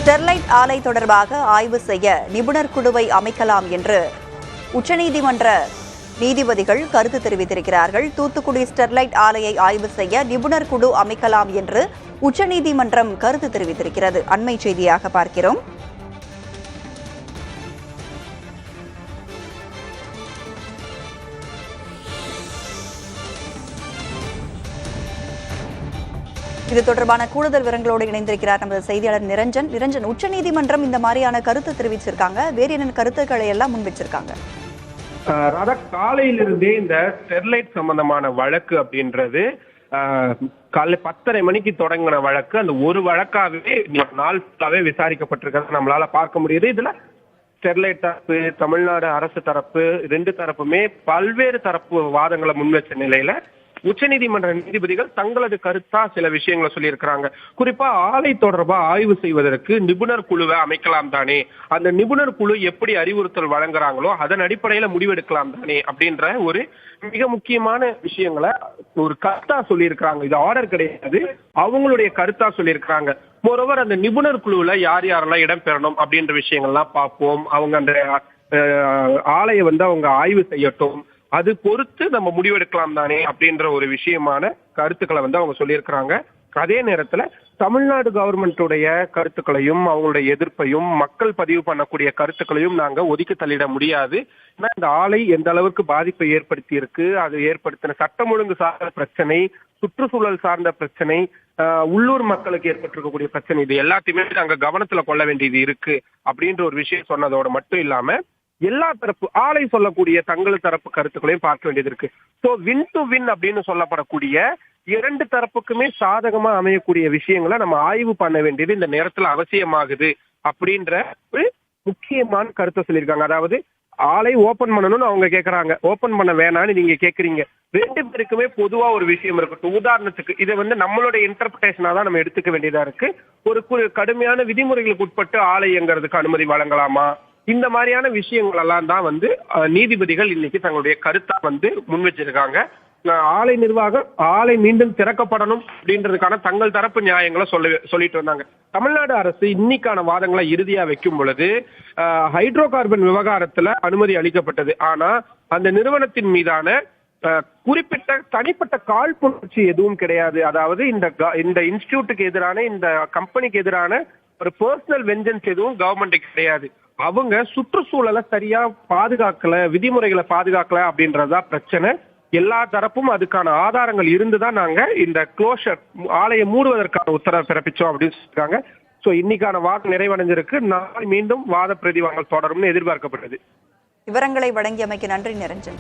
Sterlite ஆலை தொடர்பாக ஆய்வு செய்ய நிபுணர் குழுவை அமைக்கலாம் என்று உச்சநீதிமன்ற நீதிபதிகள் கருத்து தெரிவித்திருக்கிறார்கள். தூத்துக்குடி ஸ்டெர்லைட் ஆலையை ஆய்வு செய்ய நிபுணர் குழு அமைக்கலாம் என்று உச்சநீதிமன்றம் கருத்து தெரிவித்திருக்கிறது. அண்மை செய்தியாக பார்க்கிறோம். இது தொடர்பான கூடுதல் விவரங்களோடு இணைந்திருக்கிறார் நமது செய்தியாளர் நிரஞ்சன். உச்சநீதிமன்றம் இந்த மாதிரியான கருத்து தெரிவிச்சிருக்காங்க. வேறு என்ன கருத்துக்களை எல்லாம் முன்வச்சிருக்காங்க? ராதா, காலையிலிருந்தே இந்த ஸ்டெர்லைட் சம்பந்தமான வழக்கு அப்படின்றது காலைல 10:30 மணிக்கு தொடங்கின வழக்கு. அந்த ஒரு வழக்காகவே நாள் ஃபுல்லாவே விசாரிக்கப்பட்டிருக்கிறது நம்மளால பார்க்க முடியுது. இதுல ஸ்டெர்லைட் தரப்பு, தமிழ்நாடு அரசு தரப்பு, ரெண்டு தரப்புமே பல்வேறு தரப்பு வாதங்களை முன்வச்ச நிலையில உச்சநீதிமன்ற நீதிபதிகள் தங்களது கருத்தா சில விஷயங்களை சொல்லியிருக்கிறாங்க. குறிப்பா ஆலை தொடர்பா ஆய்வு செய்வதற்கு நிபுணர் குழுவை அமைக்கலாம் தானே, அந்த நிபுணர் குழு எப்படி அறிவுறுத்தல் வழங்குறாங்களோ அதன் அடிப்படையில முடிவெடுக்கலாம் தானே அப்படின்ற ஒரு மிக முக்கியமான விஷயங்களை ஒரு கருத்தா சொல்லியிருக்கிறாங்க. இது ஆர்டர் கிடையாது, அவங்களுடைய கருத்தா சொல்லியிருக்கிறாங்க. மோரோவர் அந்த நிபுணர் குழுவுல யார் யாரெல்லாம் இடம்பெறணும் அப்படின்ற விஷயங்கள்லாம் பார்ப்போம். அவங்க அந்த ஆலையை அவங்க ஆய்வு செய்யட்டும், அது பொறுத்து நம்ம முடிவெடுக்கலாம் தானே அப்படின்ற ஒரு விஷயமான கருத்துக்களை அவங்க சொல்லியிருக்கிறாங்க. அதே நேரத்துல தமிழ்நாடு கவர்மெண்ட்டுடைய கருத்துக்களையும் அவங்களுடைய எதிர்ப்பையும் மக்கள் பதிவு பண்ணக்கூடிய கருத்துக்களையும் நாங்க ஒதுக்கி தள்ளிட முடியாது. ஏன்னா இந்த ஆலை எந்த அளவுக்கு பாதிப்பை ஏற்படுத்தி இருக்கு, அது ஏற்படுத்தின சட்டம் ஒழுங்கு சார்ந்த பிரச்சனை, சுற்றுச்சூழல் சார்ந்த பிரச்சனை, உள்ளூர் மக்களுக்கு ஏற்பட்டிருக்கக்கூடிய பிரச்சனை, இது எல்லாத்தையுமே நாங்க கவனத்துல கொள்ள வேண்டியது இருக்கு அப்படின்ற ஒரு விஷயம் சொன்னதோட மட்டும் இல்லாம எல்லா தரப்பு ஆலை சொல்லக்கூடிய தங்களது தரப்பு கருத்துக்களையும் பார்க்க வேண்டியது இருக்கு. சோ வின் டு வின் அப்படின்னு சொல்லப்படக்கூடிய இரண்டு தரப்புக்குமே சாதகமா அமையக்கூடிய விஷயங்களை நம்ம ஆய்வு பண்ண வேண்டியது இந்த நேரத்துல அவசியமாகுது அப்படின்ற ஒரு முக்கியமான கருத்தை சொல்லியிருக்காங்க. அதாவது ஆலை ஓபன் பண்ணணும்னு அவங்க கேட்கறாங்க, ஓபன் பண்ண வேணான்னு நீங்க கேக்குறீங்க. ரெண்டு பேருக்குமே பொதுவா ஒரு விஷயம் இருக்கட்டும். உதாரணத்துக்கு இதை நம்மளுடைய இன்டர்பிரேஷனா தான் நம்ம எடுத்துக்க வேண்டியதா இருக்கு. ஒரு கடுமையான விதிமுறைகளுக்கு உட்பட்டு ஆலை இயங்குறதுக்கு அனுமதி வழங்கலாமா, இந்த மாதிரியான விஷயங்கள் எல்லாம் தான் நீதிபதிகள் இன்னைக்கு தங்களுடைய கருத்தா முன் வச்சிருக்காங்க. ஆலை நிர்வாகம் ஆலை மீண்டும் திறக்கப்படணும் அப்படின்றதுக்கான தங்கள் தரப்பு நியாயங்களை சொல்லிட்டு வந்தாங்க. தமிழ்நாடு அரசு இன்னைக்கான வாதங்களை இறுதியா வைக்கும் பொழுது ஹைட்ரோ கார்பன் விவகாரத்துல அனுமதி அளிக்கப்பட்டது. ஆனா அந்த நிறுவனத்தின் மீதான குறிப்பிட்ட தனிப்பட்ட காழ்ப்புணர்ச்சி எதுவும் கிடையாது. அதாவது இந்த இன்ஸ்டிடியூட்டுக்கு எதிரான, இந்த கம்பெனிக்கு எதிரான ஒரு பர்சனல் வெஞ்சன்ஸ் எதுவும் கவர்மெண்ட்டுக்கு கிடையாது. அவங்க சுற்றுச்சூழலை சரியா பாதுகாக்கல, விதிமுறைகளை பாதுகாக்கல அப்படின்றதா பிரச்சனை. எல்லா தரப்பும் அதுக்கான ஆதாரங்கள் இருந்துதான் நாங்க இந்த க்ளோஷர் ஆலையை மூடுவதற்கான உத்தரவு பிறப்பிச்சோம் அப்படின்னு சொல்லிருக்காங்க. சோ இன்னைக்கான வாதம் நிறைவடைஞ்சிருக்கு. நாளை மீண்டும் வாத பிரதிவாதங்கள் தொடரும்னு எதிர்பார்க்கப்பட்டது. விவரங்களை வழங்கியமைக்கு நன்றி நிரஞ்சன்.